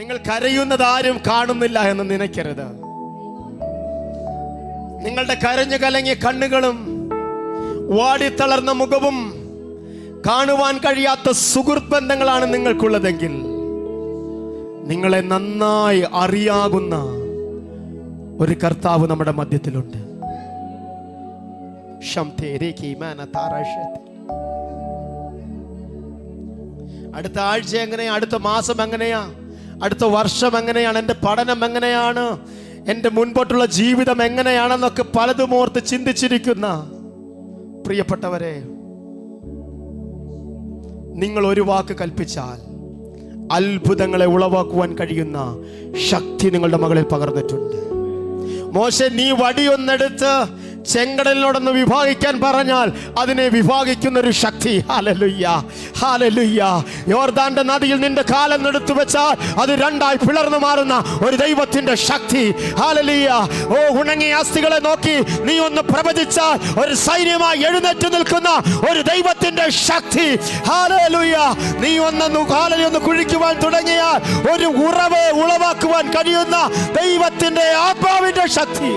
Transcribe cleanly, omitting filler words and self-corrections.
നിങ്ങൾ കരയുന്നത് ആരും കാണുന്നില്ല എന്ന് നനയ്ക്കരുത്. നിങ്ങളുടെ കരഞ്ഞു കലങ്ങിയ കണ്ണുകളും വാടിത്തളർന്ന മുഖവും കാണുവാൻ കഴിയാത്ത സുഹൃത്ത് ബന്ധങ്ങളാണ് നിങ്ങൾക്കുള്ളതെങ്കിൽ നിങ്ങളെ നന്നായി അറിയാകുന്ന ഒരു കർത്താവ് നമ്മുടെ മധ്യത്തിലുണ്ട്. അടുത്ത ആഴ്ച എങ്ങനെയാ, അടുത്ത മാസം എങ്ങനെയാ, അടുത്ത വർഷം എങ്ങനെയാണ്, എൻ്റെ പഠനം എങ്ങനെയാണ്, എൻ്റെ മുൻപോട്ടുള്ള ജീവിതം എങ്ങനെയാണെന്നൊക്കെ പലതും ഓർത്ത് ചിന്തിച്ചിരിക്കുന്ന പ്രിയപ്പെട്ടവരെ, നിങ്ങൾ ഒരു വാക്ക് കൽപ്പിച്ചാൽ അത്ഭുതങ്ങളെ ഉളവാക്കുവാൻ കഴിയുന്ന ശക്തി നിങ്ങളുടെ മകളിൽ പകർന്നിട്ടുണ്ട്. മോശെ, നീ വടിയൊന്നെടുത്ത് ചെങ്കടലിനോടൊന്ന് വിഭാഗിക്കാൻ പറഞ്ഞാൽ അതിനെ വിഭാഗിക്കുന്ന ഒരു ശക്തി. Hallelujah, hallelujah. യോർദാന്റെ നദിയിൽ നിന്റെ കാലം എടുത്തു വെച്ചാൽ അത് രണ്ടായി പിളർന്നു മാറുന്ന ഒരു ദൈവത്തിന്റെ ശക്തി. ഹല്ലേലൂയ. ഓ, ഉണങ്ങിയ അസ്ഥികളെ നോക്കി നീ ഒന്ന് പ്രവചിച്ചാൽ ഒരു സൈന്യമായി എഴുന്നേറ്റ് നിൽക്കുന്ന ഒരു ദൈവത്തിന്റെ ശക്തി. ഹല്ലേലൂയ. നീ ഒന്ന് കുഴിക്കുവാൻ തുടങ്ങിയാൽ ഒരു ഉറവ് ഉളവാക്കുവാൻ കഴിയുന്ന ദൈവത്തിന്റെ ആത്മാവിന്റെ ശക്തി.